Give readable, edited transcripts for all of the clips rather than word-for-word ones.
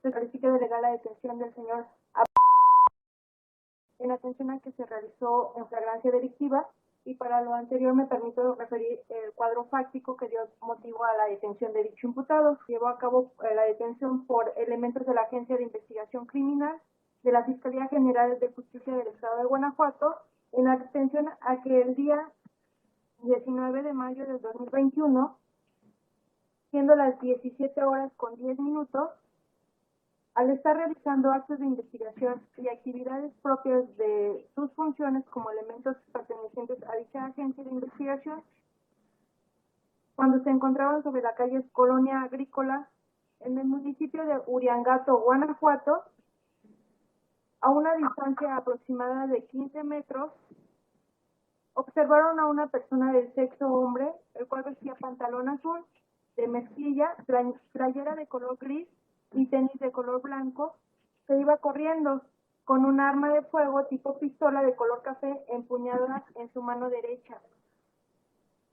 se califique de legal la detención del señor en atención a que se realizó en flagrancia delictiva, y para lo anterior me permito referir el cuadro fáctico que dio motivo a la detención de dicho imputado. Llevó a cabo la detención por elementos de la Agencia de Investigación Criminal de la Fiscalía General de Justicia del Estado de Guanajuato, en atención a que el día 19 de mayo del 2021, siendo las 17 horas con 10 minutos, al estar realizando actos de investigación y actividades propias de sus funciones como elementos pertenecientes a dicha agencia de investigación, cuando se encontraban sobre la calle Colonia Agrícola, en el municipio de Uriangato, Guanajuato, a una distancia aproximada de 15 metros, observaron a una persona del sexo hombre, el cual vestía pantalón azul de mezclilla, playera de color gris y tenis de color blanco, que iba corriendo con un arma de fuego tipo pistola de color café empuñada en su mano derecha,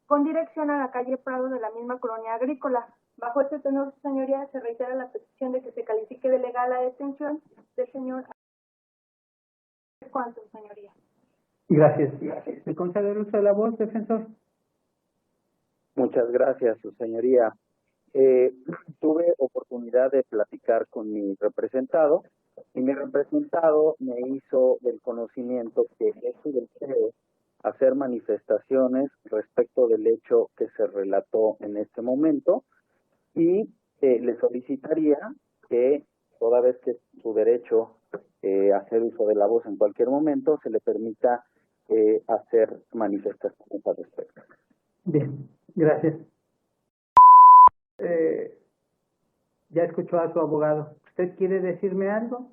con dirección a la calle Prado de la misma colonia agrícola. Bajo este tenor, señoría, se reitera la petición de que se califique de legal la detención del señor. ¿Cuánto, señoría? Gracias. ¿Me concede el uso de la voz, defensor? Muchas gracias, su señoría. Tuve oportunidad de platicar con mi representado y mi representado me hizo del conocimiento que es su deseo hacer manifestaciones respecto del hecho que se relató en este momento y le solicitaría que, toda vez que su derecho hacer uso de la voz en cualquier momento, se le permita hacer manifestaciones al respecto. Bien, gracias. Ya escuchó a su abogado. ¿Usted quiere decirme algo?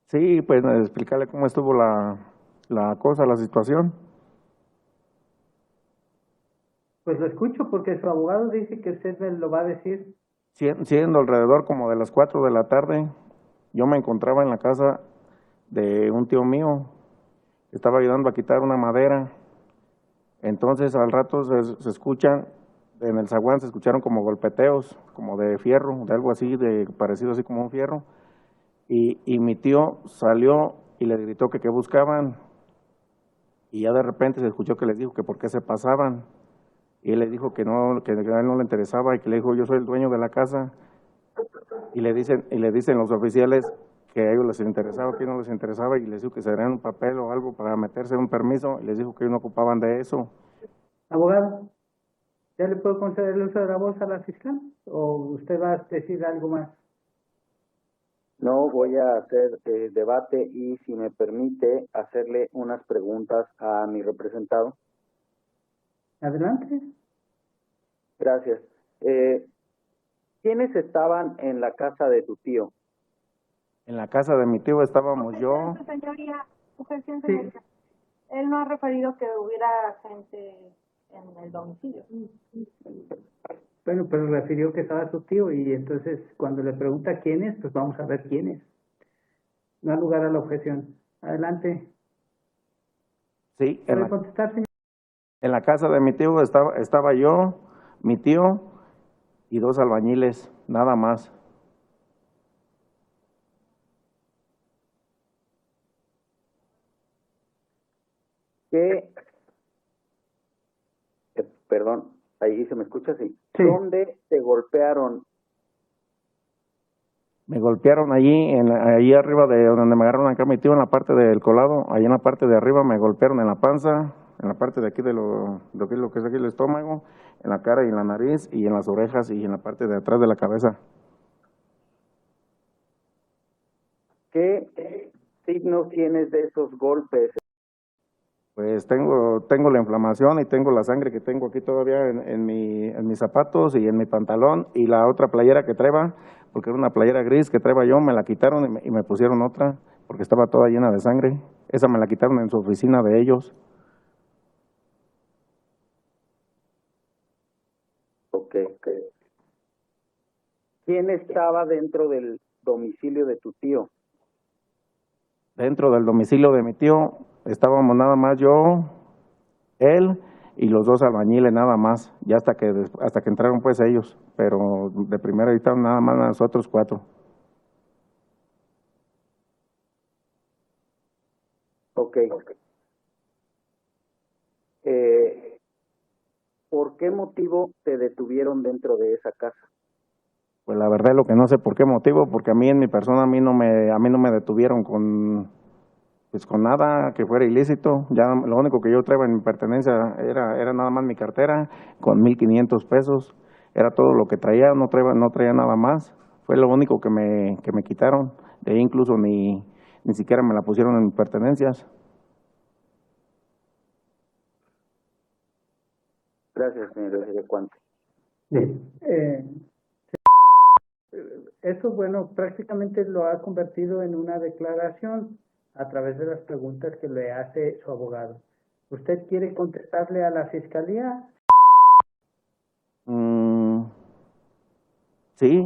Sí, pues explicarle cómo estuvo la cosa, la situación. Pues lo escucho porque su abogado dice que usted me lo va a decir. Siendo alrededor como de las 4 de la tarde, yo me encontraba en la casa de un tío mío, estaba ayudando a quitar una madera. Entonces al rato se escuchan, en el zaguán se escucharon como golpeteos, como de fierro, de algo así, parecido así como un fierro. Y mi tío salió y le gritó que qué buscaban. Y ya de repente se escuchó que les dijo que por qué se pasaban. Y él le dijo que no, que a él no le interesaba, y que le dijo, yo soy el dueño de la casa. Y le dicen los oficiales que a ellos les interesaba, que no les interesaba, y les dijo que se darían un papel o algo para meterse un permiso, y les dijo que ellos no ocupaban de eso. Abogado, ¿ya le puedo conceder el uso de la voz a la fiscal? ¿O usted va a decir algo más? No, voy a hacer debate y, si me permite, hacerle unas preguntas a mi representado. Adelante. Gracias. ¿Quiénes estaban en la casa de tu tío? En la casa de mi tío estábamos yo. Señoría, objeción, Sí. señoría. Él no ha referido que hubiera gente en el domicilio. Bueno, pero refirió que estaba su tío y entonces cuando le pregunta quién es, pues vamos a ver quién es. No da lugar a la objeción. Adelante. Sí, ¿Quiere contestar, señor? en la casa de mi tío estaba yo, mi tío y 2 albañiles, nada más. Perdón, ahí se me escucha, sí. Sí. ¿Dónde te golpearon? Me golpearon allí arriba de donde me agarraron acá mi tío, en la parte del colado, ahí en la parte de arriba me golpearon en la panza, en la parte de aquí de lo que es aquí el estómago, en la cara y en la nariz, y en las orejas y en la parte de atrás de la cabeza. ¿Qué signos tienes de esos golpes? Pues tengo la inflamación y tengo la sangre que tengo aquí todavía en mis zapatos y en mi pantalón, y la otra playera que traía, porque era una playera gris que traía yo, me la quitaron y me pusieron otra, porque estaba toda llena de sangre. Esa me la quitaron en su oficina de ellos. Ok. ¿Quién estaba dentro del domicilio de tu tío? Dentro del domicilio de mi tío estábamos nada más yo, él y los 2 albañiles nada más, ya hasta que entraron pues ellos, pero de primera ahí estaban nada más nosotros 4. Ok. ¿Por qué motivo te detuvieron dentro de esa casa? Pues la verdad lo que no sé por qué motivo, porque a mí en mi persona a mí no me detuvieron con pues con nada que fuera ilícito. Ya lo único que yo traía en mi pertenencia era nada más mi cartera con 1,500 pesos. Era todo lo que traía, no traía nada más. Fue lo único que me quitaron. De ahí incluso ni siquiera me la pusieron en mis pertenencias. Gracias, señor Cuante. Bien. Eso, bueno, prácticamente lo ha convertido en una declaración a través de las preguntas que le hace su abogado. ¿Usted quiere contestarle a la fiscalía? Sí,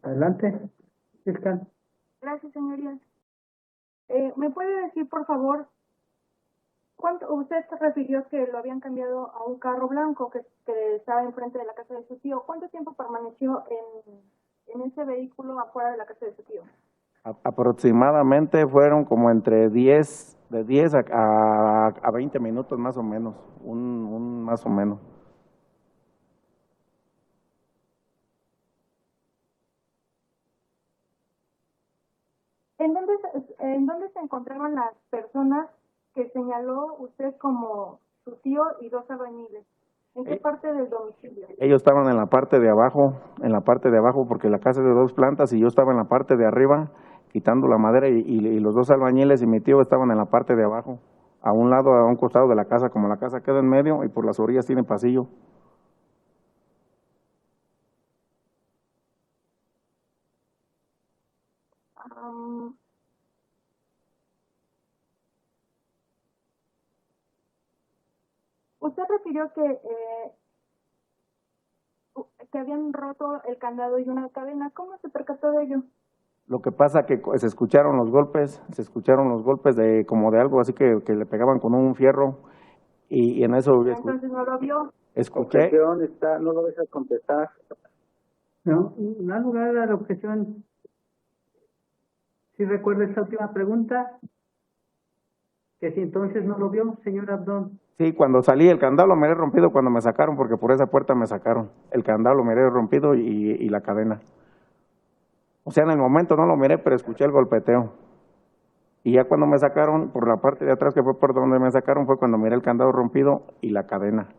Adelante, fiscal. Gracias, señoría. ¿Me puede decir, por favor, cuánto usted se refirió que lo habían cambiado a un carro blanco que estaba enfrente de la casa de su tío? ¿Cuánto tiempo permaneció en ese vehículo afuera de la casa de su tío? aproximadamente fueron como entre de 10 a 20 minutos más o menos, un más o menos. ¿En dónde se encontraban las personas que señaló usted como su tío y dos albañiles? ¿En qué parte del domicilio? Ellos estaban en la parte de abajo, porque la casa es de 2 plantas y yo estaba en la parte de arriba quitando la madera y los dos albañiles y mi tío estaban en la parte de abajo, a un lado, a un costado de la casa, como la casa queda en medio y por las orillas tiene pasillo. Um, usted refirió que habían roto el candado y una cadena. ¿Cómo se percató de ello? Lo que pasa que se escucharon los golpes de como de algo así que le pegaban con un fierro y en eso Entonces no lo vio. escuché. Objeción está, no lo dejas contestar. No, no ha lugar a la objeción. Si recuerda esta última pregunta, que si entonces no lo vio, señor Abdón. Sí, cuando salí el candado lo miré rompido cuando me sacaron, porque por esa puerta me sacaron. El candado lo miré rompido y la cadena. O sea, en el momento no lo miré, pero escuché el golpeteo. Y ya cuando me sacaron, por la parte de atrás, que fue por donde me sacaron, fue cuando miré el candado rompido y la cadena.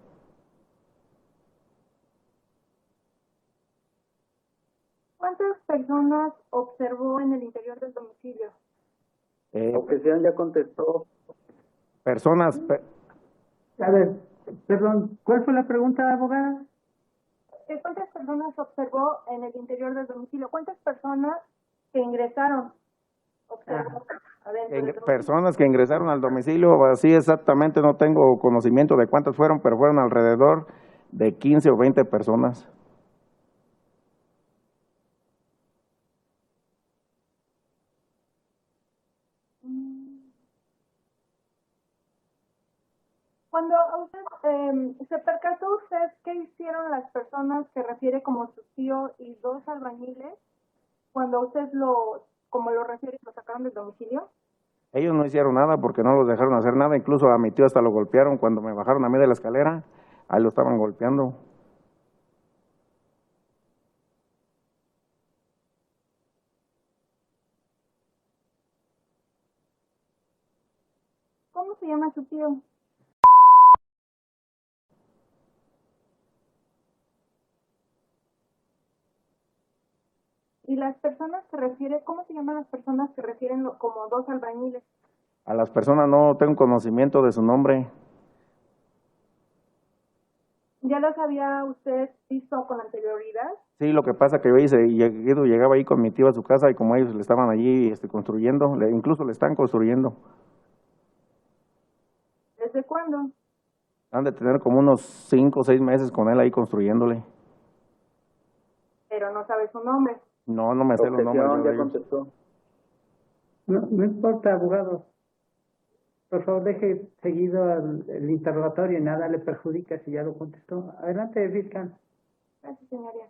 ¿Cuántas personas observó en el interior del domicilio? Objeción ya contestó. Personas, A ver, perdón, ¿cuál fue la pregunta, abogada? ¿Cuántas personas observó en el interior del domicilio? ¿Cuántas personas que ingresaron observó adentro del domicilio? personas que ingresaron al domicilio, así exactamente no tengo conocimiento de cuántas fueron, pero fueron alrededor de 15 o 20 personas. Cuando usted se percató usted, ¿qué hicieron las personas que refiere como su tío y dos albañiles cuando usted como lo refiere, lo sacaron del domicilio? Ellos no hicieron nada porque no los dejaron hacer nada, incluso a mi tío hasta lo golpearon cuando me bajaron a mí de la escalera, ahí lo estaban golpeando. ¿Cómo se llama su tío? Y las personas que refiere, ¿cómo se llaman las personas que refieren como dos albañiles? A las personas no tengo conocimiento de su nombre. ¿Ya las había usted visto con anterioridad? Sí, lo que pasa que yo llegaba ahí con mi tío a su casa y como ellos le estaban allí construyendo, incluso le están construyendo. ¿Desde cuándo? Han de tener como unos 5 o 6 meses con él ahí construyéndole. Pero no sabe su nombre. No, no me sé los nombres Objeción de ya ellos. contestó. No importa, abogado. Por favor, deje seguido el interrogatorio y nada le perjudica si ya lo contestó. Adelante, fiscal. Gracias, señoría.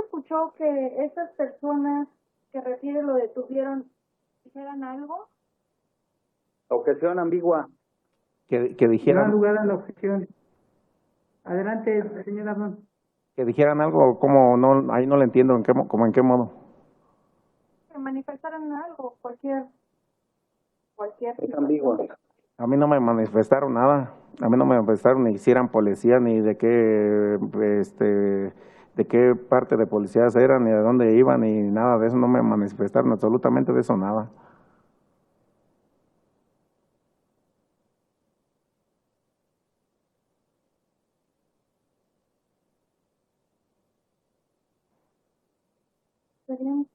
escuchó que estas personas que refiere lo detuvieron dijeran algo? Objeción ambigua. Que No da dijeran, lugar a la objeción. Adelante, señora Ron. que dijeran algo, como no, ahí no le entiendo, como en qué modo. Que manifestaran algo, cualquier Es situación. ambigua. A mí no me manifestaron nada, a mí no me manifestaron ni si eran policías, ni de qué parte de policías eran, ni de dónde iban, ni nada de eso, no me manifestaron absolutamente de eso nada. Serían-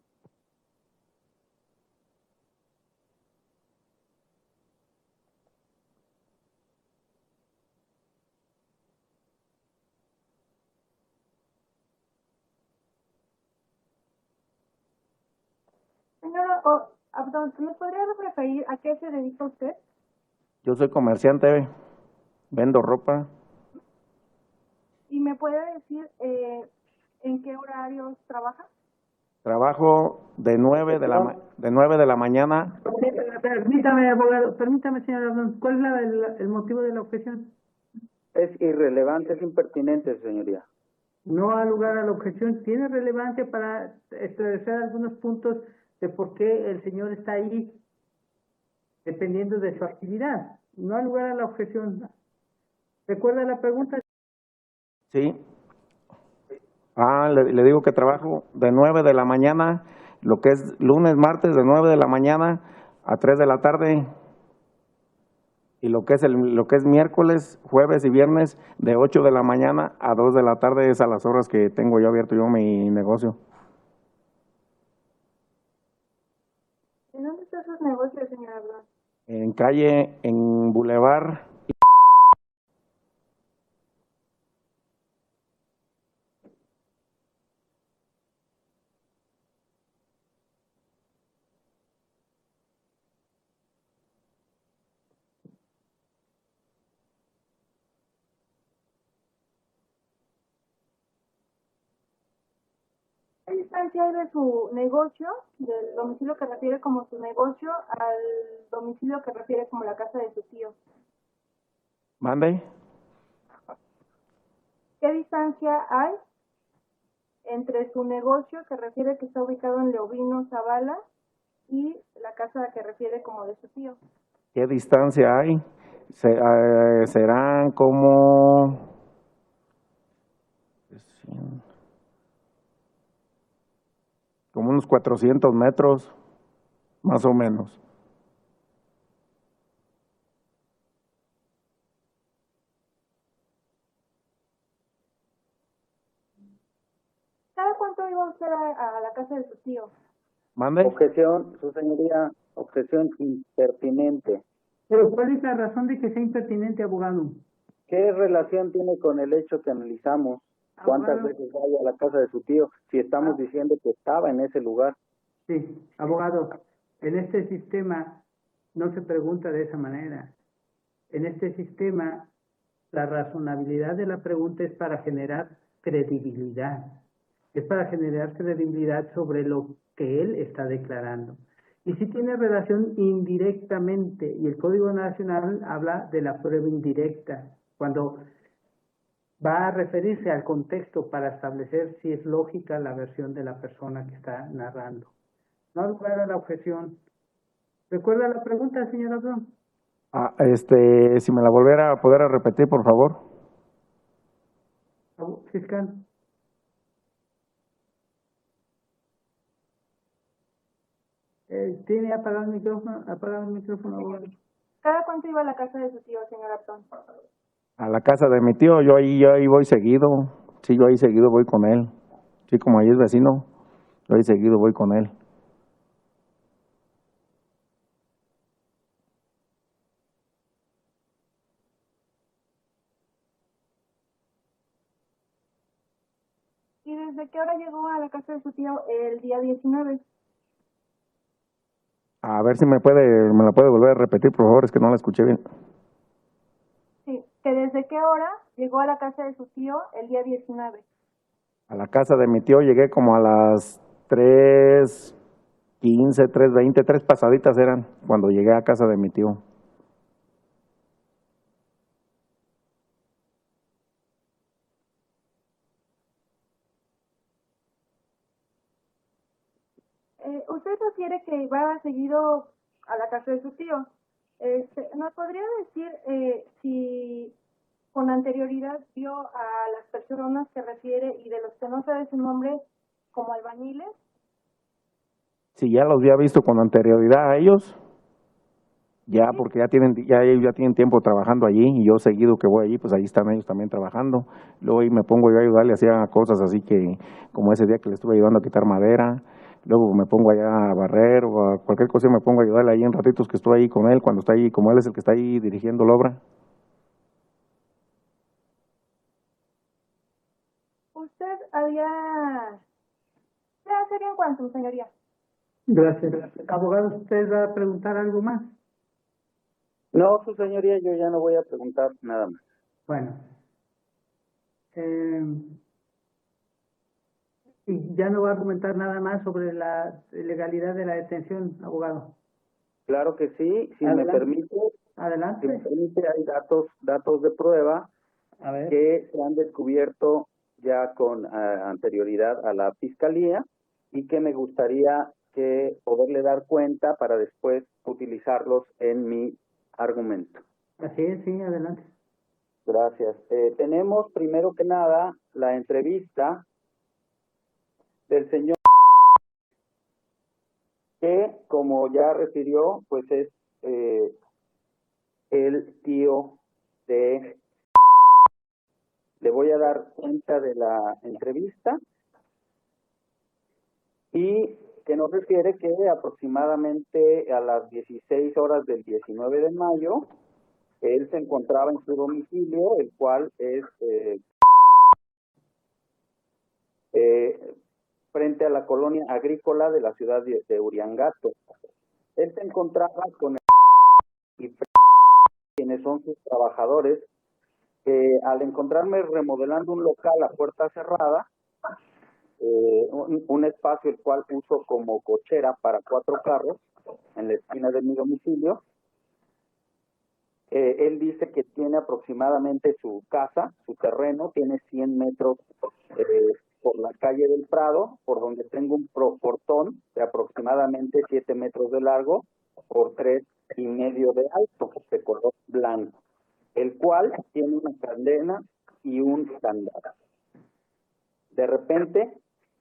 Señora Abdón, ¿me podría referir a qué se dedica usted? Yo soy comerciante, vendo ropa, ¿Y me puede decir en qué horarios trabaja? trabajo de 9 de la mañana. Permítame, abogado, permítame, señora Ron. ¿Cuál es el motivo de la objeción? Es irrelevante, es impertinente, señoría. No da lugar a la objeción. Tiene relevancia para establecer algunos puntos de por qué el señor está ahí, dependiendo de su actividad. No da lugar a la objeción. ¿Recuerda la pregunta? Sí. Le digo que trabajo de 9 de la mañana, lo que es lunes, martes, de 9 de la mañana a 3 de la tarde. Y lo que es miércoles, jueves y viernes, de 8 de la mañana a 2 de la tarde, es a las horas que tengo yo abierto mi negocio. ¿En dónde están sus negocios, señora Abdón? En calle, en Boulevard. ¿Qué distancia hay de su negocio, del domicilio que refiere como su negocio, al domicilio que refiere como la casa de su tío? ¿Mande? ¿Qué distancia hay entre su negocio que refiere que está ubicado en Leovino, Zavala, y la casa que refiere como de su tío? ¿Qué distancia hay? Serán como unos 400 metros, más o menos. ¿Cada cuánto iba usted a la casa de su tío? ¿Mande? Objeción, su señoría, objeción impertinente. Pero ¿cuál es la razón de que sea impertinente, abogado? ¿Qué relación tiene con el hecho que analizamos? ¿Cuántas Abogado. veces vaya a la casa de su tío si estamos diciendo que estaba en ese lugar? Sí, abogado, en este sistema no se pregunta de esa manera. En este sistema, la razonabilidad de la pregunta es para generar credibilidad. Es para generar credibilidad sobre lo que él está declarando. Y si tiene relación indirectamente, y el Código Nacional habla de la prueba indirecta, cuando va a referirse al contexto para establecer si es lógica la versión de la persona que está narrando. No hay lugar a la objeción. ¿Recuerda la pregunta, señora Blum? Si me la volviera a poder repetir, por favor. Fiscal. ¿Tiene apagado el micrófono? Apagado el micrófono, abogado. ¿Cada cuánto iba a la casa de su tío, señora Abdón? A la casa de mi tío, yo ahí voy seguido. Sí, yo ahí seguido voy con él. Sí, como ahí es vecino, yo ahí seguido voy con él. ¿Y desde qué hora llegó a la casa de su tío el día 19? A ver si me la puede volver a repetir, por favor, es que no la escuché bien. Sí, que desde qué hora llegó a la casa de su tío el día 19. A la casa de mi tío llegué como a las 3:15, 3:20, 3 pasaditas eran cuando llegué a casa de mi tío. Usted refiere que va seguido a la casa de su tío. ¿Nos podría decir si con anterioridad vio a las personas que refiere y de los que no sabe su nombre como albañiles? Sí, ya los había visto con anterioridad a ellos, ya Sí. porque ellos ya tienen tiempo trabajando allí y yo seguido que voy allí, pues ahí están ellos también trabajando. Luego ahí me pongo yo a ayudarle, hacía cosas así que, como ese día que le estuve ayudando a quitar madera, luego me pongo allá a barrer o a cualquier cosa, me pongo a ayudarle ahí en ratitos que estoy ahí con él, cuando está ahí, como él es el que está ahí dirigiendo la obra. Usted había... Ya sería en cuanto, señoría. Gracias. Abogado, ¿usted va a preguntar algo más? No, su señoría, yo ya no voy a preguntar nada más. Bueno. Y ya no va a comentar nada más sobre la legalidad de la detención, abogado. Claro que sí, si me Adelante. permite, Adelante. hay datos de prueba A ver. que se han descubierto ya con anterioridad a la fiscalía y que me gustaría que poderle dar cuenta para después utilizarlos en mi argumento. Así es, sí, adelante. Gracias. Tenemos primero que nada la entrevista del señor que, como ya refirió, pues es el tío de... Le voy a dar cuenta de la entrevista y que nos refiere que aproximadamente a las 16 horas del 19 de mayo, él se encontraba en su domicilio, el cual es frente a la colonia agrícola de la ciudad de Uriangato. Él se encontraba con y quienes son sus trabajadores, al encontrarme remodelando un local a puerta cerrada, un espacio el cual uso como cochera para 4 carros en la esquina de mi domicilio. Él dice que tiene aproximadamente su casa, su terreno, tiene 100 metros por la calle del Prado, por donde tengo un portón de aproximadamente 7 metros de largo por 3.5 de alto, de color blanco, el cual tiene una cadena y un candado. De repente,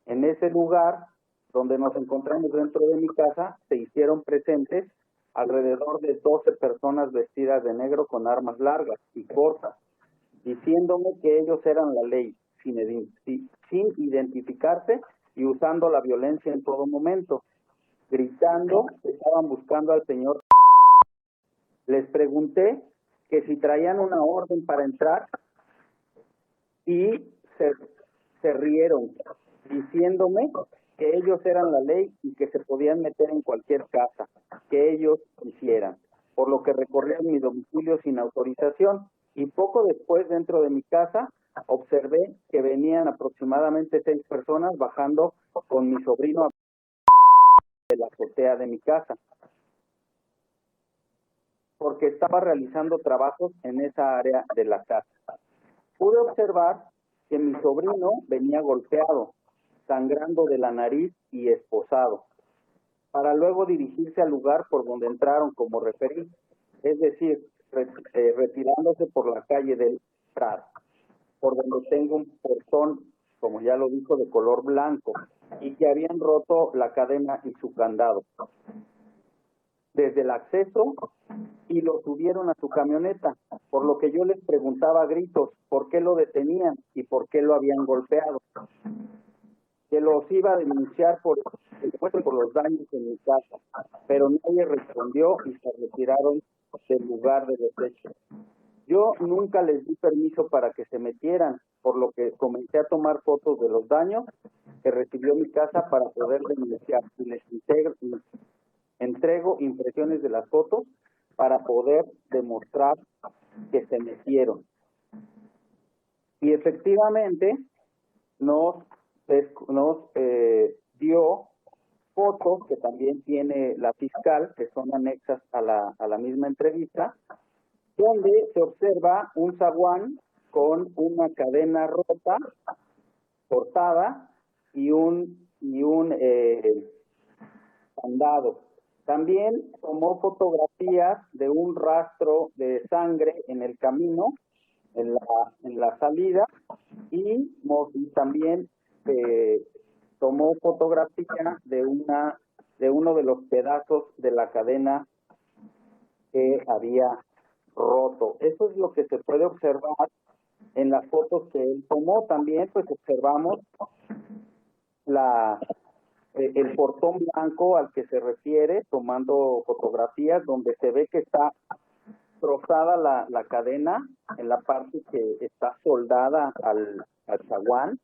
en ese lugar donde nos encontramos dentro de mi casa, se hicieron presentes alrededor de 12 personas vestidas de negro con armas largas y cortas, diciéndome que ellos eran la ley, sin identificarse y usando la violencia en todo momento, gritando que estaban buscando al señor. Les pregunté que si traían una orden para entrar y se rieron, diciéndome que ellos eran la ley y que se podían meter en cualquier casa que ellos quisieran, por lo que recorrían mi domicilio sin autorización. Y poco después, dentro de mi casa, observé que venían aproximadamente 6 personas bajando con mi sobrino de la azotea de mi casa, porque estaba realizando trabajos en esa área de la casa. Pude observar que mi sobrino venía golpeado, sangrando de la nariz y esposado, para luego dirigirse al lugar por donde entraron, como referí, es decir, retirándose por la calle del Prado, por donde tengo un portón, como ya lo dijo, de color blanco, y que habían roto la cadena y su candado desde el acceso y lo subieron a su camioneta, por lo que yo les preguntaba a gritos por qué lo detenían y por qué lo habían golpeado, que los iba a denunciar por los daños en mi casa, pero nadie respondió y se retiraron del lugar de desecho. Yo nunca les di permiso para que se metieran, por lo que comencé a tomar fotos de los daños que recibió mi casa para poder denunciar, y les entrego impresiones de las fotos para poder demostrar que se metieron. Y efectivamente nos dio fotos que también tiene la fiscal, que son anexas a la misma entrevista, donde se observa un zaguán con una cadena rota, cortada, y un candado. También tomó fotografías de un rastro de sangre en el camino, en la salida, y también tomó fotografía de uno de los pedazos de la cadena que había roto. Eso es lo que se puede observar en las fotos que él tomó. También pues observamos el portón blanco al que se refiere, tomando fotografías, donde se ve que está trozada la cadena en la parte que está soldada al zaguán.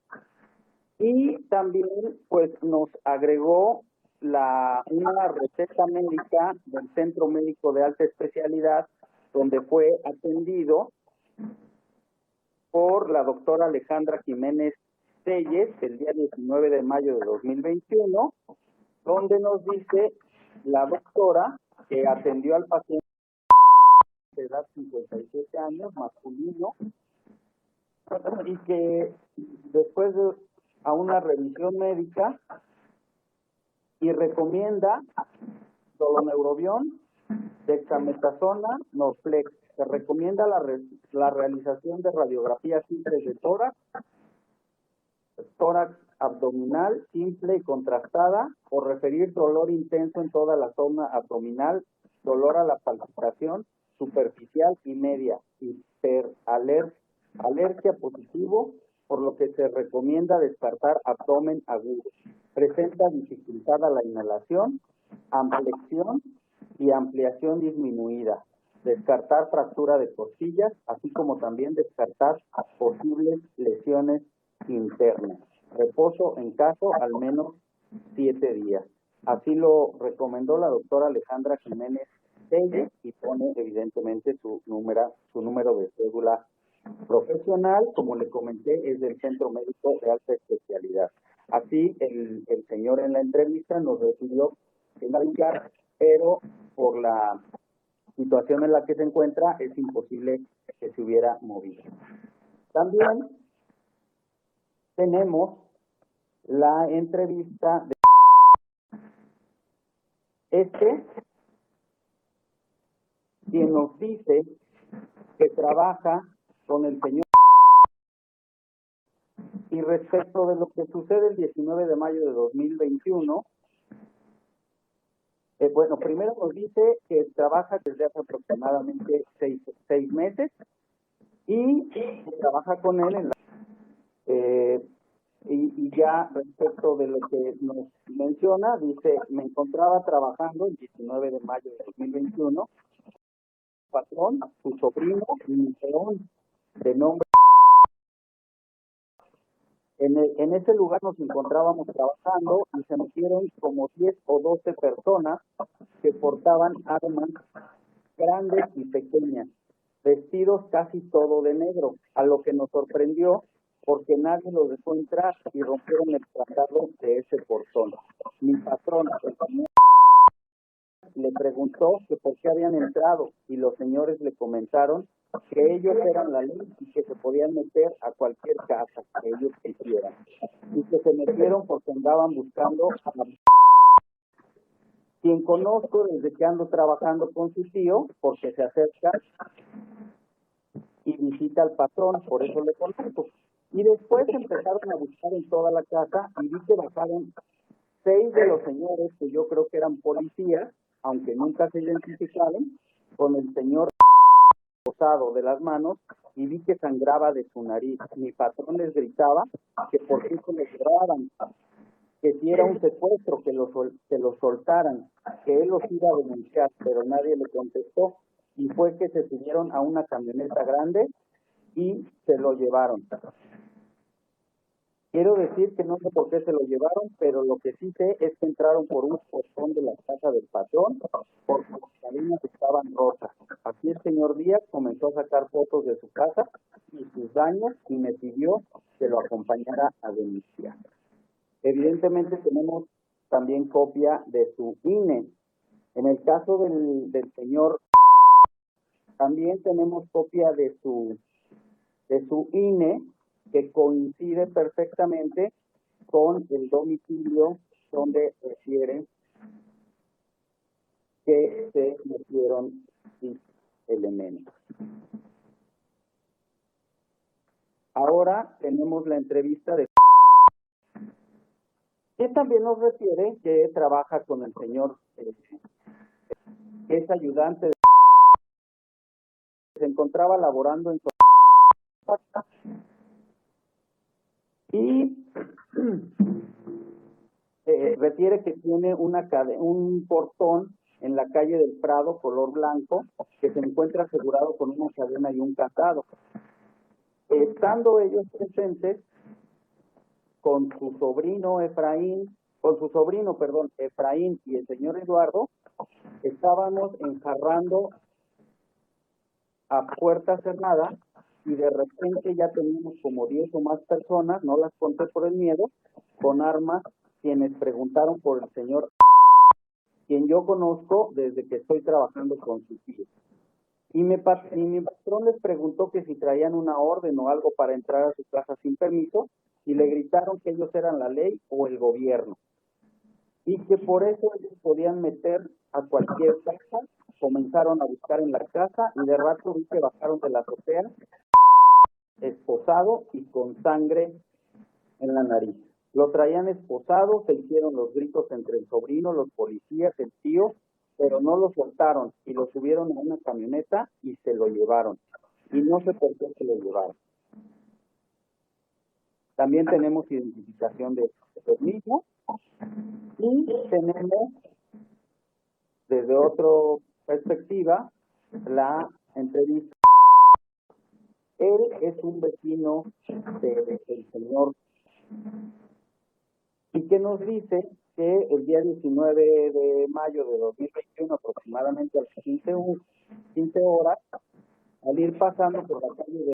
Y también pues nos agregó una receta médica del Centro Médico de Alta Especialidad, donde fue atendido por la doctora Alejandra Jiménez Telles el día 19 de mayo de 2021, donde nos dice la doctora que atendió al paciente de edad 57 años, masculino, y que después de una revisión médica y recomienda doloneurobión, dexametasona, Norflex. Se recomienda la realización de radiografías simples de tórax abdominal simple y contrastada, o referir dolor intenso en toda la zona abdominal, dolor a la palpitación superficial y media, alergia positivo, por lo que se recomienda descartar abdomen agudo. Presenta dificultad a la inhalación, ampliación y ampliación disminuida. Descartar fractura de costillas, así como también descartar posibles lesiones internas. Reposo en caso al menos 7 días. Así lo recomendó la doctora Alejandra Jiménez Telles, y pone evidentemente su número de cédula profesional. Como le comenté, es del Centro Médico de Alta Especialidad. Así el señor en la entrevista nos decidió finalizar, pero por la situación en la que se encuentra es imposible que se hubiera movido. También tenemos la entrevista de quien nos dice que trabaja con el señor. Y respecto de lo que sucede el 19 de mayo de 2021, primero nos dice que trabaja desde hace aproximadamente seis meses y trabaja con él y ya respecto de lo que nos menciona, dice: me encontraba trabajando el 19 de mayo de 2021, patrón, su sobrino, mi peón, de nombre. En ese lugar nos encontrábamos trabajando y se metieron como 10 o 12 personas que portaban armas grandes y pequeñas, vestidos casi todo de negro, a lo que nos sorprendió porque nadie los dejó entrar y rompieron el tratado de ese portón. Mi patrón, el señor, le preguntó que por qué habían entrado, y los señores le comentaron que ellos eran la ley y que se podían meter a cualquier casa que ellos quisieran, y que se metieron porque andaban buscando a quien conozco desde que ando trabajando con su tío, porque se acerca y visita al patrón, por eso le conozco. Y después empezaron a buscar en toda la casa y vi que bajaron 6 de los señores que yo creo que eran policías, aunque nunca se identificaron, con el señor posado de las manos, y vi que sangraba de su nariz. Mi patrón les gritaba que por qué se lo llevaban, que si era un secuestro, que lo soltaran, que él los iba a denunciar, pero nadie le contestó, y fue que se subieron a una camioneta grande y se lo llevaron. Quiero decir que no sé por qué se lo llevaron, pero lo que sí sé es que entraron por un portón de la casa del patrón, porque las cadenas estaban rotas. Así el señor Díaz comenzó a sacar fotos de su casa y sus daños, y me pidió que lo acompañara a denunciar. Evidentemente tenemos también copia de su INE. En el caso del señor, también tenemos copia de su INE, que coincide perfectamente con el domicilio donde refiere que se metieron elementos. Ahora tenemos la entrevista de que también nos refiere que trabaja con el señor, es ayudante, se encontraba laborando en y refiere que tiene un portón en la calle del Prado, color blanco, que se encuentra asegurado con una cadena y un candado. Estando ellos presentes con su sobrino Efraín y el señor Eduardo, estábamos enjarrando a puerta cerrada y de repente ya teníamos como 10 o más personas, no las conté por el miedo, con armas, quienes preguntaron por el señor, quien yo conozco desde que estoy trabajando con sus hijos. Y mi patrón les preguntó que si traían una orden o algo para entrar a su casa sin permiso, y le gritaron que ellos eran la ley o el gobierno, y que por eso ellos podían meter a cualquier casa. Comenzaron a buscar en la casa y de rato vi que bajaron de la azotea, esposado y con sangre en la nariz. Lo traían esposado, se hicieron los gritos entre el sobrino, los policías, el tío, pero no lo soltaron y lo subieron a una camioneta y se lo llevaron. Y no sé por qué se lo llevaron. También tenemos identificación de los mismos y tenemos desde otra perspectiva la entrevista. Él es un vecino del señor y que nos dice que el día 19 de mayo de 2021, aproximadamente a las 15 horas, al ir pasando por la calle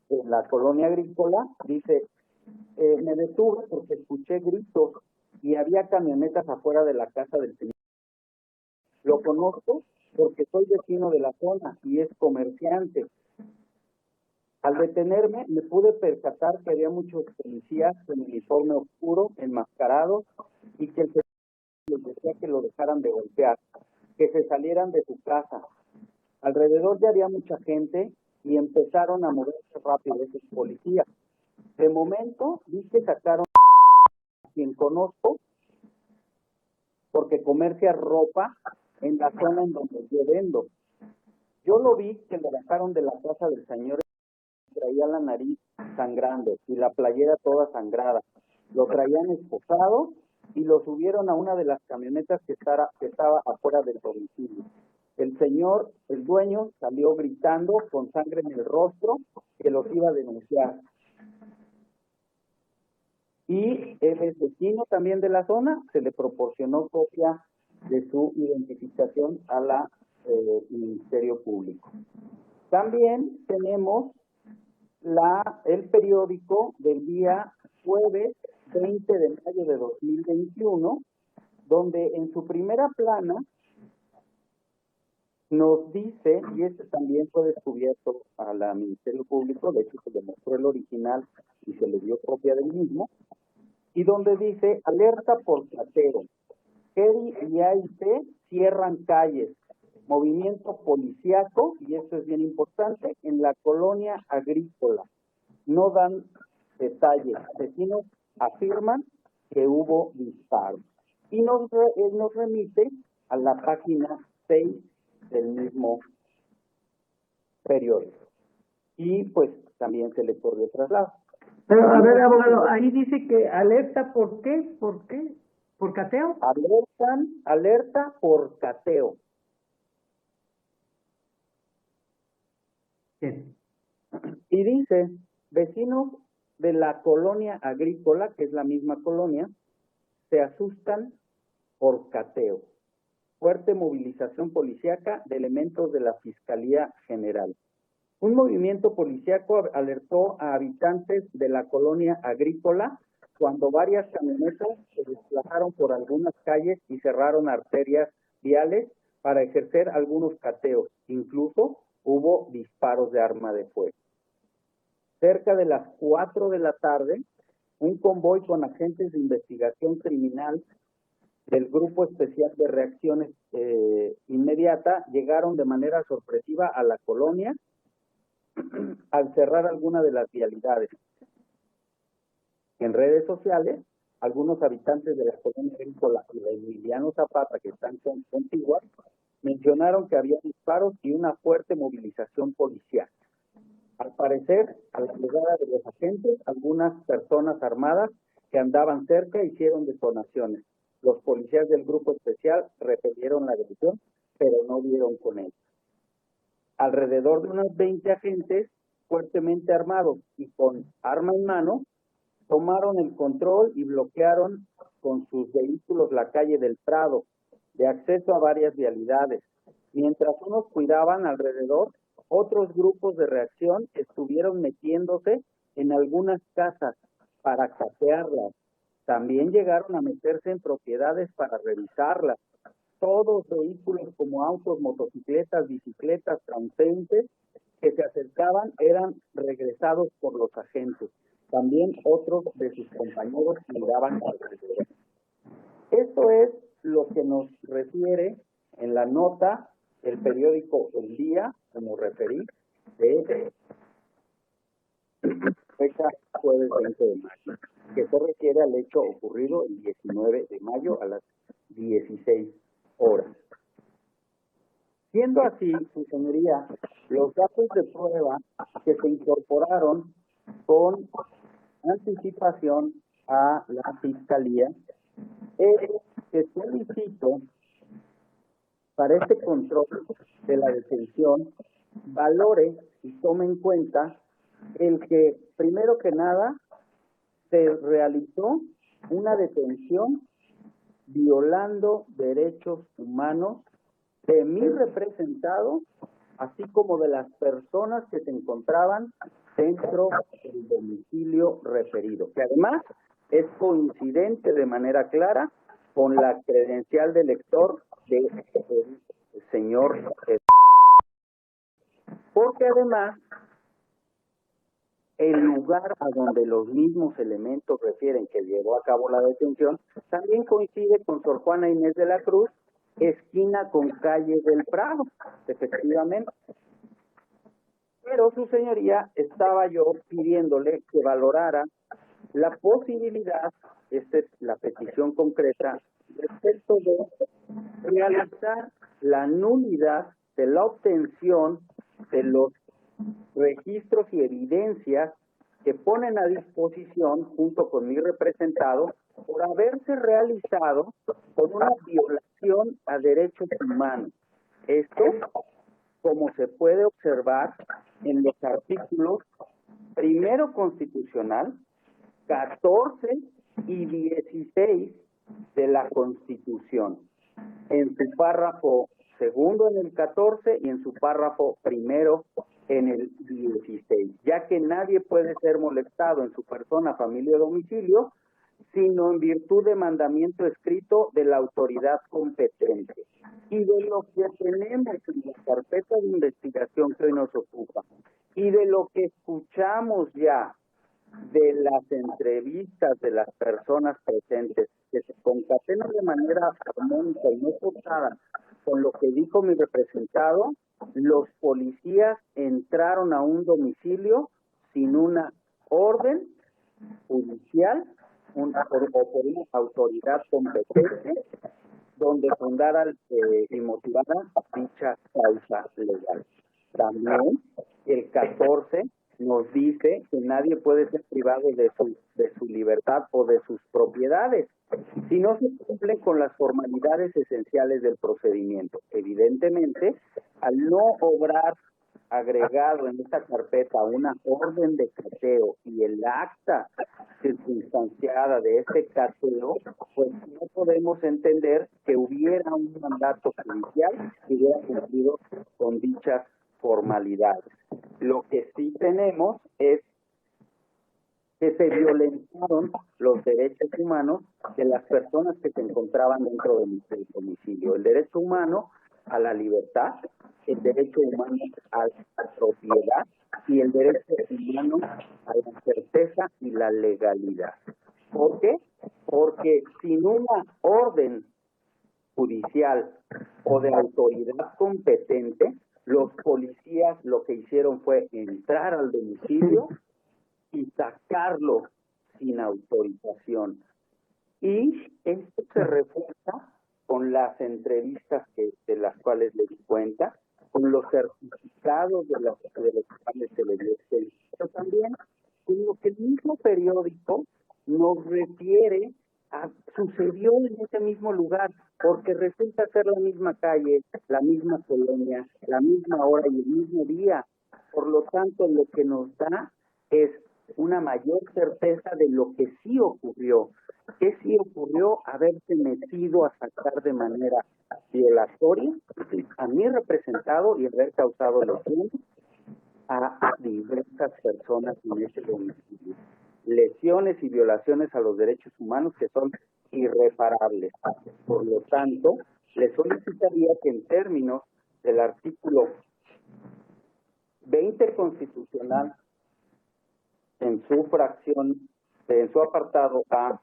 de la colonia agrícola, dice, me detuve porque escuché gritos y había camionetas afuera de la casa del señor. Lo conozco porque soy vecino de la zona y es comerciante. Al detenerme, me pude percatar que había muchos policías en uniforme oscuro, enmascarados, y que el señor les decía que lo dejaran de golpear, que se salieran de su casa. Alrededor ya había mucha gente y empezaron a moverse rápido esos policías. De momento, vi que sacaron a quien conozco, porque comercia ropa en la zona en donde yo vendo. Yo lo vi que lo bajaron de la casa del señor, traía la nariz sangrando y la playera toda sangrada. Lo traían esposado y lo subieron a una de las camionetas que estaba afuera del domicilio. El señor, el dueño, salió gritando con sangre en el rostro que los iba a denunciar. Y el vecino también de la zona, se le proporcionó copia de su identificación a la Ministerio Público. También tenemos el periódico del día jueves 20 de mayo de 2021, donde en su primera plana nos dice, y este también fue descubierto a la Ministerio Público, de hecho se le mostró el original y se le dio copia del mismo, y donde dice, alerta por cateo, GEDI y AIT cierran calles, movimiento policiaco, y esto es bien importante, en la colonia agrícola. No dan detalles. Vecinos afirman que hubo disparos. Y nos remite a la página 6 del mismo periódico. Y pues también se le corrió traslado. Pero a ver, abogado, ahí dice que alerta, ¿por qué? ¿Por qué? ¿Por cateo? Alerta por cateo. Bien. Y dice, vecinos de la colonia agrícola, que es la misma colonia, se asustan por cateo. Fuerte movilización policíaca de elementos de la Fiscalía General. Un movimiento policíaco alertó a habitantes de la colonia agrícola cuando varias camionetas se desplazaron por algunas calles y cerraron arterias viales para ejercer algunos cateos. Incluso hubo disparos de arma de fuego. Cerca de las 4 de la tarde, un convoy con agentes de investigación criminal del Grupo Especial de Reacciones Inmediata llegaron de manera sorpresiva a la colonia al cerrar alguna de las vialidades. En redes sociales, algunos habitantes de la colonia agrícola y de Emiliano Zapata, que están contiguas, mencionaron que había disparos y una fuerte movilización policial. Al parecer, a la llegada de los agentes, algunas personas armadas que andaban cerca hicieron detonaciones. Los policías del grupo especial repelieron la agresión, pero no dieron con ellos. Alrededor de unos 20 agentes fuertemente armados y con arma en mano tomaron el control y bloquearon con sus vehículos la calle del Prado, de acceso a varias vialidades. Mientras unos cuidaban alrededor, otros grupos de reacción estuvieron metiéndose en algunas casas para catearlas. También llegaron a meterse en propiedades para revisarlas. Todos vehículos como autos, motocicletas, bicicletas, transeúntes que se acercaban eran regresados por los agentes. También otros de sus compañeros miraban alrededor. Esto es lo que nos refiere en la nota el periódico El Día, como referí, de fecha jueves 20 de mayo, que se refiere al hecho ocurrido el 19 de mayo a las 16 horas. Siendo así, su señoría, los datos de prueba que se incorporaron con anticipación a la Fiscalía es que solicito para este control de la detención valore y tome en cuenta el que, primero que nada, se realizó una detención violando derechos humanos de mi representado, así como de las personas que se encontraban dentro del domicilio referido, que además es coincidente de manera clara con la credencial de lector del señor, porque además el lugar a donde los mismos elementos refieren que llevó a cabo la detención también coincide con Sor Juana Inés de la Cruz, esquina con calle del Prado, efectivamente. Pero su señoría, estaba yo pidiéndole que valorara la posibilidad, esta es la petición concreta, respecto de realizar la nulidad de la obtención de los registros y evidencias que ponen a disposición, junto con mi representado, por haberse realizado con una violación a derechos humanos. Esto, como se puede observar en los artículos primero constitucional, 14 y 16 de la Constitución, en su párrafo segundo en el 14 y en su párrafo primero en el 16, ya que nadie puede ser molestado en su persona, familia o domicilio, sino en virtud de mandamiento escrito de la autoridad competente. Y de lo que tenemos en la carpeta de investigación que hoy nos ocupa, y de lo que escuchamos ya de las entrevistas de las personas presentes, que se concatenan de manera armónica y no forzada con lo que dijo mi representado, los policías entraron a un domicilio sin una orden judicial o por una autoridad competente donde fundara y motivara dicha causa legal. También el 14 nos dice que nadie puede ser privado de su libertad o de sus propiedades si no se cumplen con las formalidades esenciales del procedimiento. Evidentemente, al no obrar agregado en esta carpeta una orden de cateo y el acta circunstanciada de este cateo, pues no podemos entender que hubiera un mandato judicial que hubiera cumplido con dichas formalidades. Lo que sí tenemos es que se violentaron los derechos humanos de las personas que se encontraban dentro del domicilio. El derecho humano a la libertad, el derecho humano a la propiedad y el derecho humano a la certeza y la legalidad. ¿Por qué? Porque sin una orden judicial o de autoridad competente, los policías lo que hicieron fue entrar al domicilio y sacarlo sin autorización. Y esto se refuerza con las entrevistas de las cuales le di cuenta, con los certificados de los cuales se le dio pero también con lo que el mismo periódico nos refiere a sucedió en ese mismo lugar, porque resulta ser la misma calle, la misma colonia, la misma hora y el mismo día. Por lo tanto, lo que nos da es una mayor certeza de lo que sí ocurrió. ¿Qué sí ocurrió? Haberse metido a sacar de manera violatoria a mi representado y haber causado lesiones a diversas personas en ese domicilio. Lesiones y violaciones a los derechos humanos que son irreparables. Por lo tanto, le solicitaría que en términos del artículo 20 constitucional, en su apartado A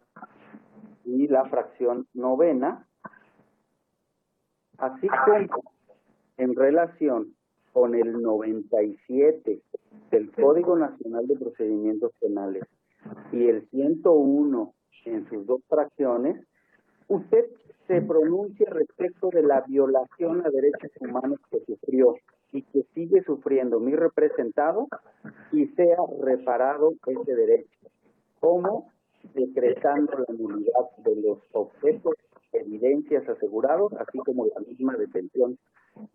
y la fracción 9, así como en relación con el 97 del Código Nacional de Procedimientos Penales y el 101 en sus dos fracciones, usted se pronuncie respecto de la violación a derechos humanos que sufrió y que sigue sufriendo mi representado y sea reparado ese derecho, como decretando la nulidad de los objetos, evidencias asegurados, así como la misma detención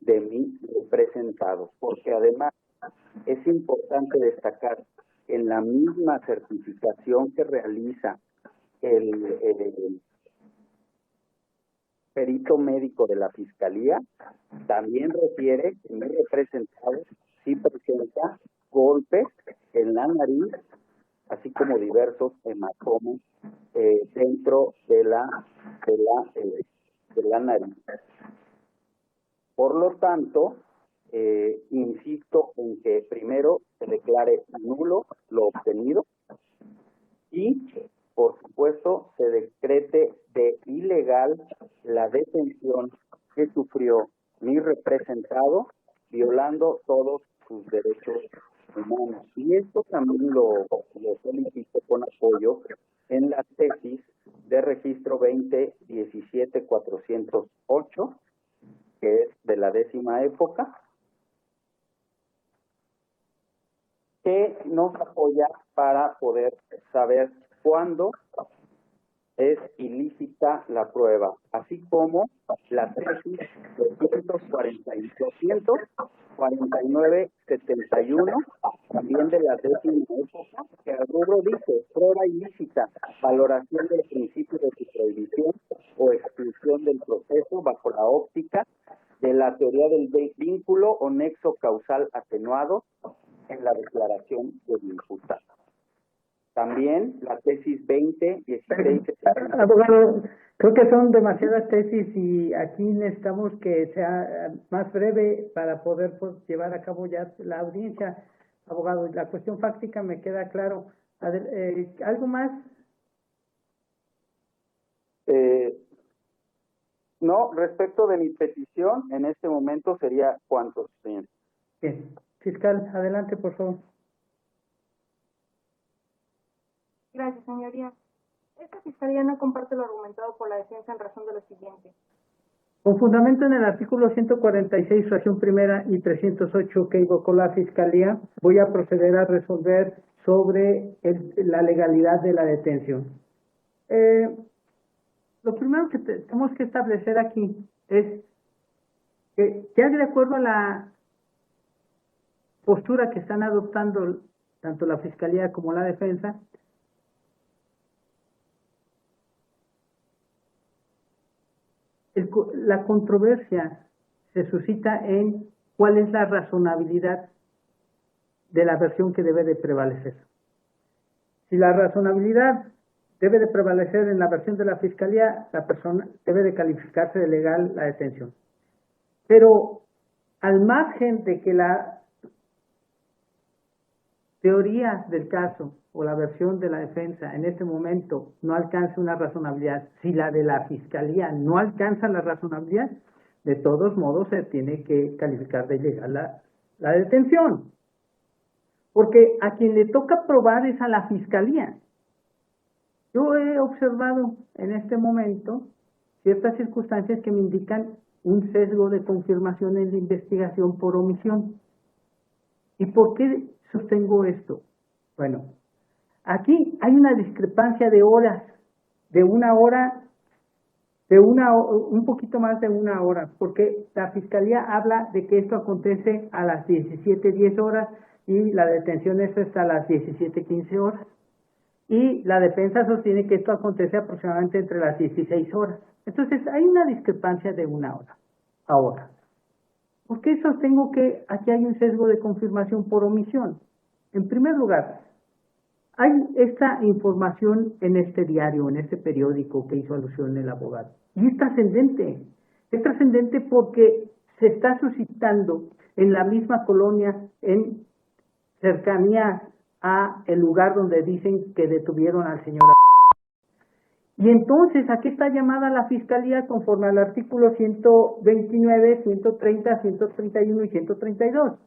de mi representado. Porque además es importante destacar en la misma certificación que realiza el perito médico de la Fiscalía, también refiere que mi representado sí presenta golpes en la nariz, así como diversos hematomas dentro de la nariz. Por lo tanto, insisto en que primero se declare nulo lo obtenido y, por supuesto, se decrete de ilegal la detención que sufrió mi representado, violando todos sus derechos humanos. Y esto también lo solicito con apoyo en la tesis de registro 20-17-408, que es de la 10ª época, que nos apoya para poder saber cuándo es ilícita la prueba, así como la tesis 249-71, también de la 10ª época, que al rubro dice prueba ilícita, valoración del principio de su prohibición o exclusión del proceso bajo la óptica de la teoría del vínculo o nexo causal atenuado en la declaración del imputado. También la tesis 20-16. Abogado, creo que son demasiadas tesis y aquí necesitamos que sea más breve para poder llevar a cabo ya la audiencia. Abogado, la cuestión fáctica me queda claro. ¿Algo más? No, respecto de mi petición, en este momento sería cuánto, señor. Bien. Fiscal, adelante, por favor. Gracias, señoría. Esta fiscalía no comparte lo argumentado por la defensa en razón de lo siguiente. Con fundamento en el artículo 146, fracción primera y 308 que invocó la Fiscalía, voy a proceder a resolver sobre la legalidad de la detención. Lo primero que tenemos que establecer aquí es que ya de acuerdo a la postura que están adoptando tanto la Fiscalía como la defensa, la controversia se suscita en cuál es la razonabilidad de la versión que debe de prevalecer. Si la razonabilidad debe de prevalecer en la versión de la Fiscalía, la persona debe de calificarse de legal la detención. Pero al margen de que la teoría del caso o la versión de la defensa en este momento no alcance una razonabilidad, si la de la Fiscalía no alcanza la razonabilidad, de todos modos se tiene que calificar de legal la detención. Porque a quien le toca probar es a la Fiscalía. Yo he observado en este momento ciertas circunstancias que me indican un sesgo de confirmación en la investigación por omisión. ¿Y por qué sostengo esto? Bueno, aquí hay una discrepancia de horas, de una hora, un poquito más de una hora, porque la Fiscalía habla de que esto acontece a las 17:10 horas y la detención es hasta las 17:15 horas. Y la defensa sostiene que esto acontece aproximadamente entre las 16 horas. Entonces, hay una discrepancia de una hora. Ahora, ¿por qué sostengo que aquí hay un sesgo de confirmación por omisión? En primer lugar, hay esta información en este diario, en este periódico que hizo alusión el abogado. Y es trascendente. Es trascendente porque se está suscitando en la misma colonia, en cercanía a el lugar donde dicen que detuvieron al señor. Y entonces, ¿a qué está llamada la Fiscalía conforme al artículo 129, 130, 131 y 132?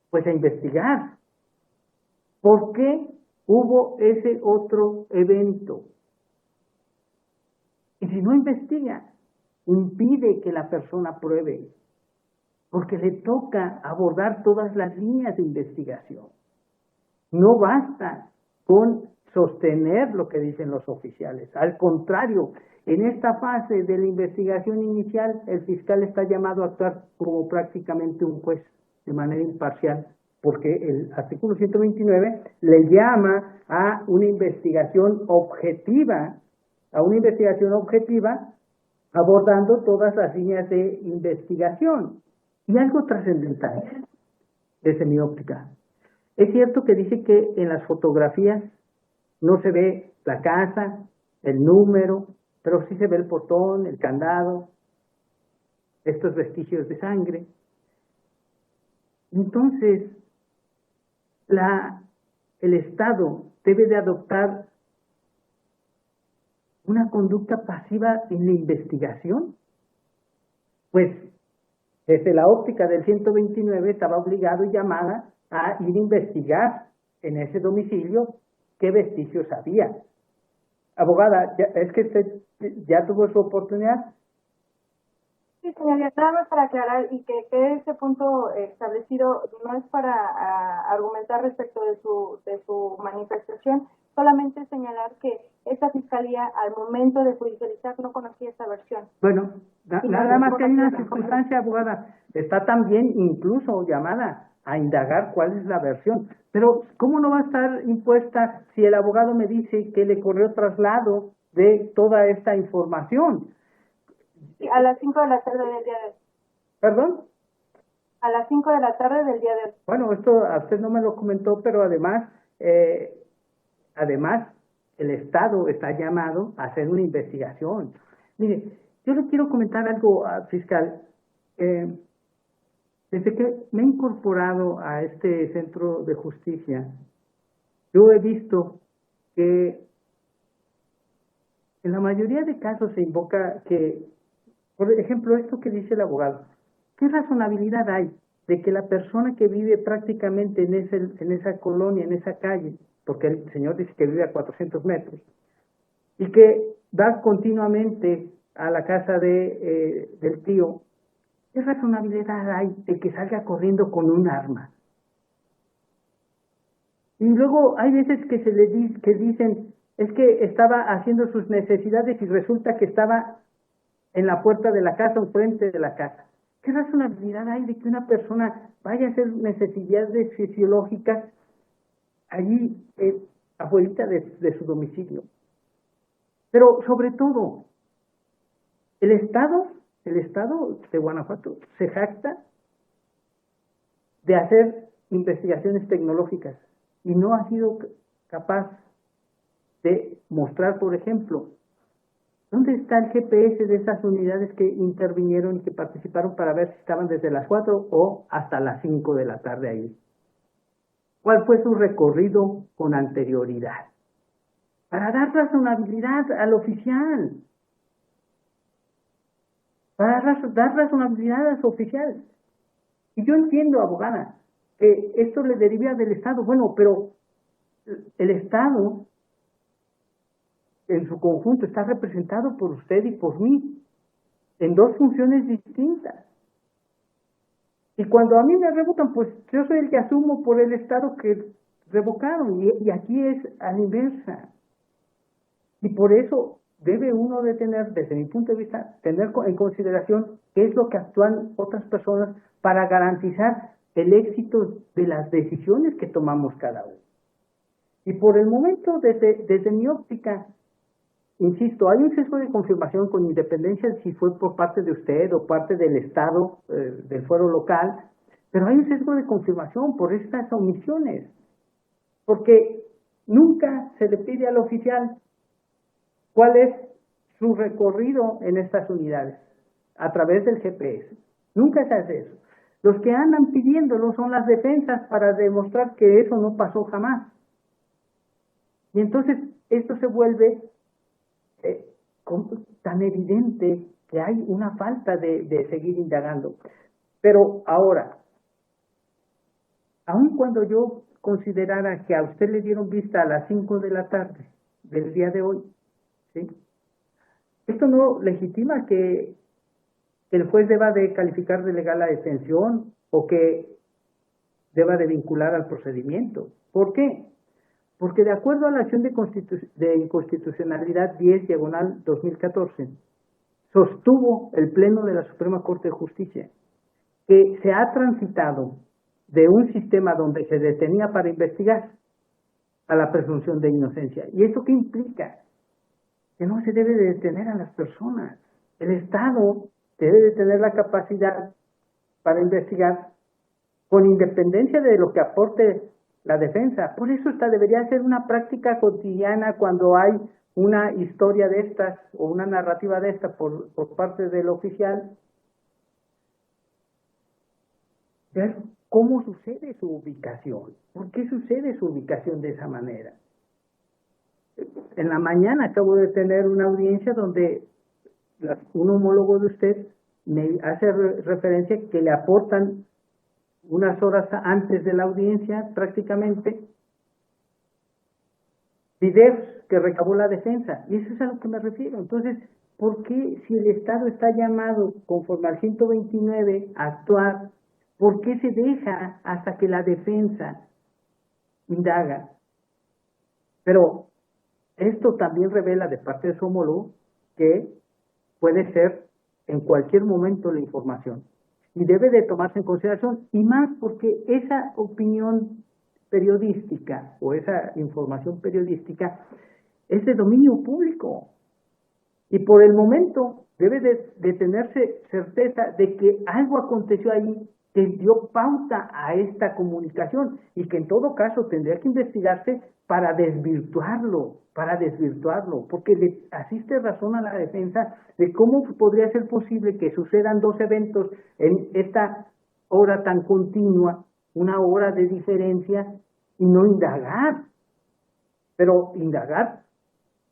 Pues a investigar. ¿Por qué hubo ese otro evento? Y si no investiga, impide que la persona pruebe, porque le toca abordar todas las líneas de investigación. No basta con sostener lo que dicen los oficiales. Al contrario, en esta fase de la investigación inicial, el fiscal está llamado a actuar como prácticamente un juez, de manera imparcial, porque el artículo 129 le llama a una investigación objetiva, abordando todas las líneas de investigación. Y algo trascendental, desde mi óptica. Es cierto que dice que en las fotografías no se ve la casa, el número, pero sí se ve el portón, el candado, estos vestigios de sangre. Entonces, el Estado debe de adoptar una conducta pasiva en la investigación. Pues, desde la óptica del 129 estaba obligado y llamada a ir a investigar en ese domicilio qué vestigios había. Abogada, es que usted ya tuvo su oportunidad. Sí, señoría, nada más para aclarar y que quede este punto establecido, no es para argumentar respecto de su manifestación, solamente señalar que esta fiscalía al momento de judicializar no conocía esta versión. Bueno, nada más que hay una circunstancia, abogada, está también incluso llamada a indagar cuál es la versión. Pero, ¿cómo no va a estar impuesta si el abogado me dice que le corrió traslado de toda esta información? A las 5 de la tarde del día de hoy. ¿Perdón? A las 5 de la tarde del día de hoy. Bueno, esto a usted no me lo comentó, pero además el Estado está llamado a hacer una investigación. Mire, yo le quiero comentar algo, fiscal. Desde que me he incorporado a este centro de justicia, yo he visto que en la mayoría de casos se invoca que, por ejemplo, esto que dice el abogado, ¿qué razonabilidad hay de que la persona que vive prácticamente en esa colonia, en esa calle, porque el señor dice que vive a 400 metros, y que va continuamente a la casa del tío, ¿qué razonabilidad hay de que salga corriendo con un arma? Y luego hay veces que que dicen, es que estaba haciendo sus necesidades y resulta que estaba en la puerta de la casa, enfrente de la casa. ¿Qué razonabilidad hay de que una persona vaya a hacer necesidades fisiológicas allí, afuera de su domicilio? Pero sobre todo, el Estado de Guanajuato se jacta de hacer investigaciones tecnológicas y no ha sido capaz de mostrar, por ejemplo, ¿dónde está el GPS de esas unidades que intervinieron y que participaron para ver si estaban desde las 4 o hasta las 5 de la tarde ahí? ¿Cuál fue su recorrido con anterioridad? Para dar razonabilidad al oficial. Para dar razonabilidad a su oficial. Y yo entiendo, abogada, que esto le deriva del Estado. Bueno, pero el Estado en su conjunto está representado por usted y por mí en dos funciones distintas. Y cuando a mí me revocan, pues yo soy el que asumo por el Estado que revocaron, y aquí es a la inversa. Y por eso debe uno de tener, desde mi punto de vista, tener en consideración qué es lo que actúan otras personas para garantizar el éxito de las decisiones que tomamos cada uno. Y por el momento, desde mi óptica, insisto, hay un sesgo de confirmación con independencia de si fue por parte de usted o parte del Estado, del fuero local, pero hay un sesgo de confirmación por estas omisiones, porque nunca se le pide al oficial cuál es su recorrido en estas unidades a través del GPS. Nunca se hace eso. Los que andan pidiéndolo son las defensas para demostrar que eso no pasó jamás. Y entonces esto se vuelve tan evidente que hay una falta de seguir indagando. Pero ahora, aun cuando yo considerara que a usted le dieron vista a las 5 de la tarde del día de hoy, ¿sí?, esto no legitima que el juez deba de calificar de legal la detención o que deba de vincular al procedimiento. ¿Por qué? Porque de acuerdo a la acción de inconstitucionalidad 10/2014, sostuvo el Pleno de la Suprema Corte de Justicia que se ha transitado de un sistema donde se detenía para investigar a la presunción de inocencia. ¿Y eso qué implica? Que no se debe de detener a las personas. El Estado debe de tener la capacidad para investigar con independencia de lo que aporte la defensa. Por eso esta debería ser una práctica cotidiana cuando hay una historia de estas o una narrativa de esta por parte del oficial, ver cómo sucede su ubicación. ¿Por qué sucede su ubicación de esa manera? En la mañana acabo de tener una audiencia donde un homólogo de usted me hace referencia que le aportan unas horas antes de la audiencia prácticamente videos que recabó la defensa, y eso es a lo que me refiero. Entonces, ¿por qué, si el Estado está llamado conforme al 129 a actuar, por qué se deja hasta que la defensa indaga? Pero esto también revela de parte de su homólogo que puede ser en cualquier momento la información y debe de tomarse en consideración, y más porque esa opinión periodística o esa información periodística es de dominio público y por el momento debe de tenerse certeza de que algo aconteció ahí que dio pauta a esta comunicación y que en todo caso tendría que investigarse para desvirtuarlo, porque le asiste razón a la defensa de cómo podría ser posible que sucedan dos eventos en esta hora tan continua, una hora de diferencia, y no indagar, pero indagar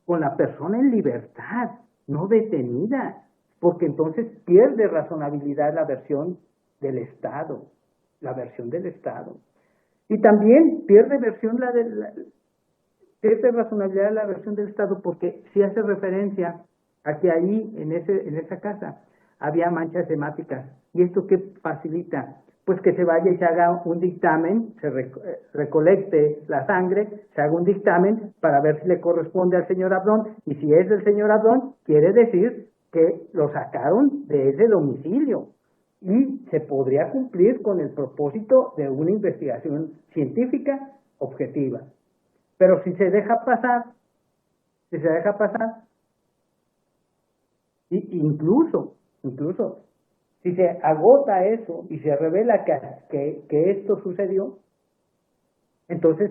con la persona en libertad, no detenida, porque entonces pierde razonabilidad la versión del Estado, y también pierde razonabilidad la versión del Estado, porque si hace referencia a que ahí en esa casa había manchas hemáticas, y esto qué facilita, pues que se vaya y se haga un dictamen, se recolecte la sangre, se haga un dictamen para ver si le corresponde al señor Abrón, y si es del señor Abrón, quiere decir que lo sacaron de ese domicilio, y se podría cumplir con el propósito de una investigación científica objetiva. Pero si se deja pasar, incluso si se agota eso y se revela que esto sucedió, entonces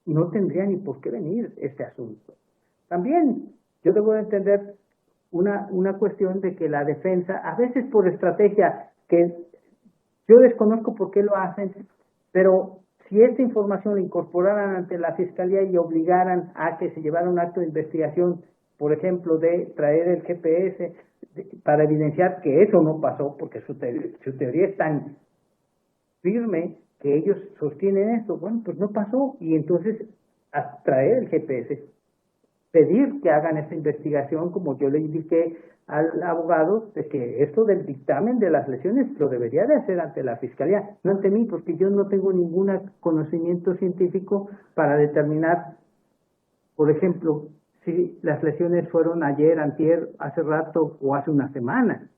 no tendría ni por qué venir este asunto. También yo debo de entender una cuestión de que la defensa, a veces por estrategia, que yo desconozco por qué lo hacen, pero si esta información la incorporaran ante la Fiscalía y obligaran a que se llevara un acto de investigación, por ejemplo, de traer el GPS para evidenciar que eso no pasó, porque su teoría es tan firme que ellos sostienen esto, bueno, pues no pasó, y entonces a traer el GPS, pedir que hagan esta investigación, como yo le indiqué al abogado, de que esto del dictamen de las lesiones lo debería de hacer ante la Fiscalía, no ante mí, porque yo no tengo ningún conocimiento científico para determinar, por ejemplo, si las lesiones fueron ayer, antier, hace rato o hace una semana.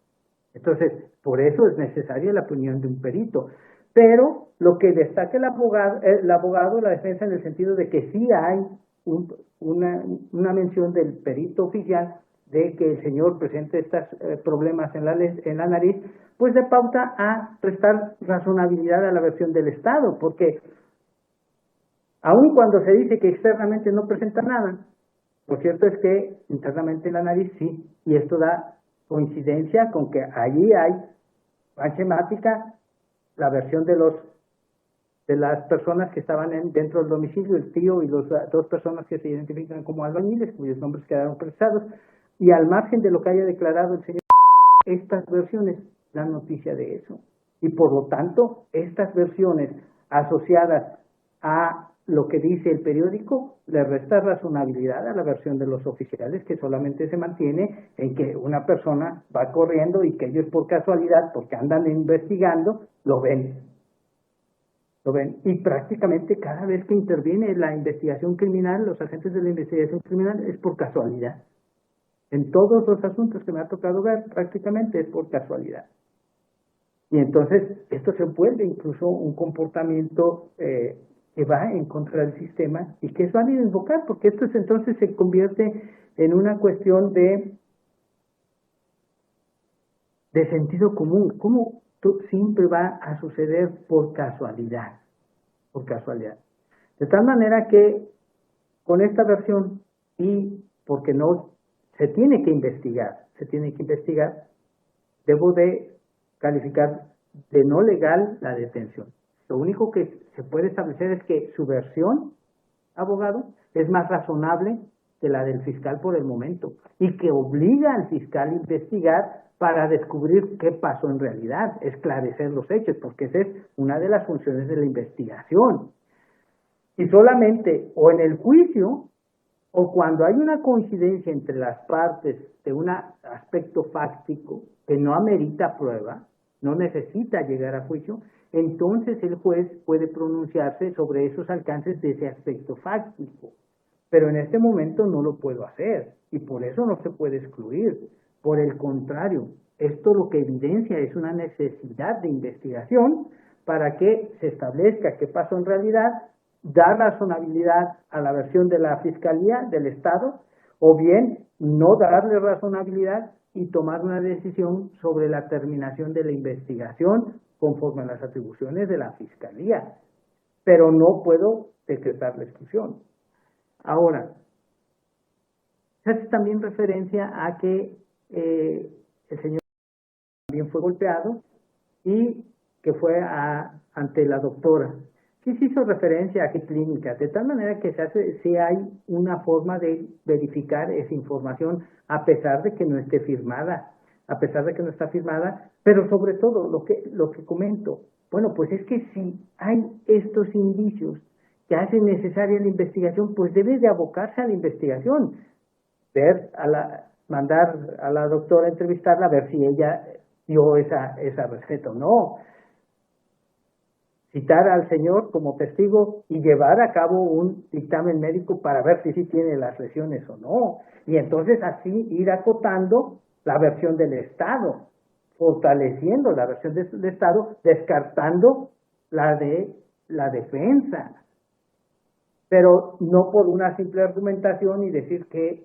Entonces, por eso es necesaria la opinión de un perito. Pero lo que destaca el abogado, la defensa, en el sentido de que sí hay una mención del perito oficial de que el señor presente estos problemas en la nariz, pues de pauta a prestar razonabilidad a la versión del Estado, porque aun cuando se dice que externamente no presenta nada, lo cierto es que internamente la nariz sí, y esto da coincidencia con que allí hay mancha hemática, la versión de las personas que estaban dentro del domicilio, el tío y las dos personas que se identifican como albañiles, cuyos nombres quedaron presados, y al margen de lo que haya declarado el señor, estas versiones dan noticia de eso. Y por lo tanto, estas versiones asociadas a lo que dice el periódico le resta razonabilidad a la versión de los oficiales, que solamente se mantiene en que una persona va corriendo y que ellos por casualidad, porque andan investigando, lo ven. Y prácticamente cada vez que interviene la investigación criminal, los agentes de la investigación criminal, es por casualidad. En todos los asuntos que me ha tocado ver, prácticamente es por casualidad. Y entonces esto se vuelve incluso un comportamiento que va en contra del sistema y que es válido invocar, porque esto entonces se convierte en una cuestión de sentido común. ¿Cómo siempre va a suceder por casualidad? Por casualidad. De tal manera que con esta versión, y porque no se tiene que investigar, debo de calificar de no legal la detención. Lo único que se puede establecer es que su versión, abogado, es más razonable que la del fiscal por el momento y que obliga al fiscal a investigar para descubrir qué pasó en realidad, esclarecer los hechos, porque esa es una de las funciones de la investigación. Y solamente o en el juicio o cuando hay una coincidencia entre las partes de un aspecto fáctico que no amerita prueba, no necesita llegar a juicio, entonces el juez puede pronunciarse sobre esos alcances de ese aspecto fáctico. Pero en este momento no lo puedo hacer y por eso no se puede excluir. Por el contrario, esto lo que evidencia es una necesidad de investigación para que se establezca qué pasó en realidad, dar razonabilidad a la versión de la Fiscalía del Estado, o bien no darle razonabilidad y tomar una decisión sobre la terminación de la investigación conforme a las atribuciones de la Fiscalía. Pero no puedo decretar la exclusión. Ahora, se hace también referencia a que el señor también fue golpeado y que fue ante la doctora. Sí se hizo referencia a qué clínica, de tal manera que sí hay una forma de verificar esa información a pesar de que no esté firmada, pero sobre todo lo que comento, bueno, pues es que si hay estos indicios que hacen necesaria la investigación, pues debe de abocarse a la investigación, mandar a la doctora a entrevistarla, a ver si ella dio esa receta o no, citar al señor como testigo y llevar a cabo un dictamen médico para ver si sí tiene las lesiones o no, y entonces así ir acotando la versión del Estado, fortaleciendo la versión del Estado, descartando la de la defensa, pero no por una simple argumentación y decir que,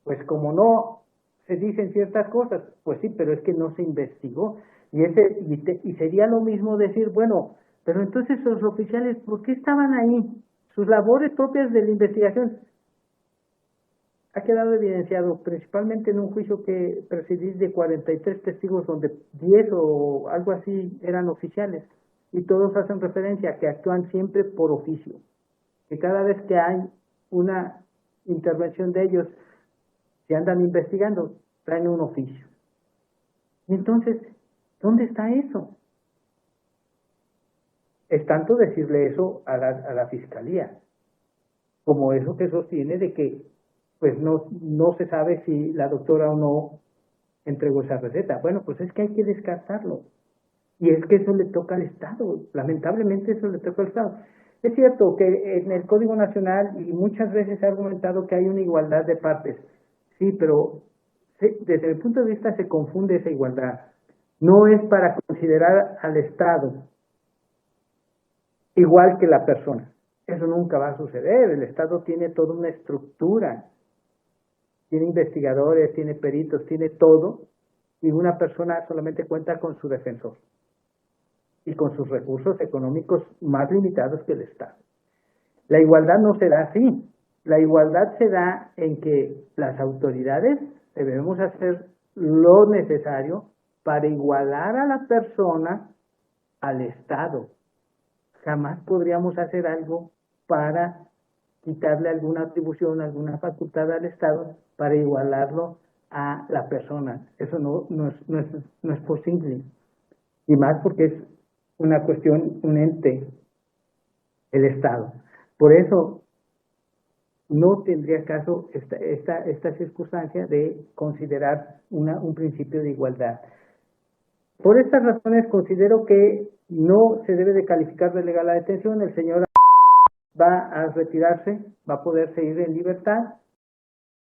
pues como no se dicen ciertas cosas, pues sí, pero es que no se investigó, y sería lo mismo decir, bueno, pero entonces los oficiales, ¿por qué estaban ahí? Sus labores propias de la investigación. ha quedado evidenciado, principalmente en un juicio que presidí de 43 testigos, donde 10 o algo así eran oficiales, y todos hacen referencia a que actúan siempre por oficio, que cada vez que hay una intervención de ellos, se andan investigando, traen un oficio. Y entonces, ¿dónde está eso? Es tanto decirle eso a la fiscalía, como eso que sostiene de que pues no se sabe si la doctora o no entregó esa receta. Bueno, pues es que hay que descartarlo. Y es que eso le toca al Estado. Lamentablemente eso le toca al Estado. Es cierto que en el Código Nacional y muchas veces se ha argumentado que hay una igualdad de partes. Sí, pero desde mi punto de vista se confunde esa igualdad. No es para considerar al Estado igual que la persona. Eso nunca va a suceder. El Estado tiene toda una estructura, tiene investigadores, tiene peritos, tiene todo, y una persona solamente cuenta con su defensor y con sus recursos económicos más limitados que el Estado. La igualdad no se da así. La igualdad se da en que las autoridades debemos hacer lo necesario para igualar a la persona al Estado. Jamás podríamos hacer algo para quitarle alguna atribución, alguna facultad al Estado para igualarlo a la persona. Eso no es posible. Y más porque es una cuestión, un ente, el Estado. Por eso no tendría caso esta circunstancia de considerar un principio de igualdad. Por estas razones considero que no se debe de calificar de legal la detención. El señor va a retirarse, va a poder seguir en libertad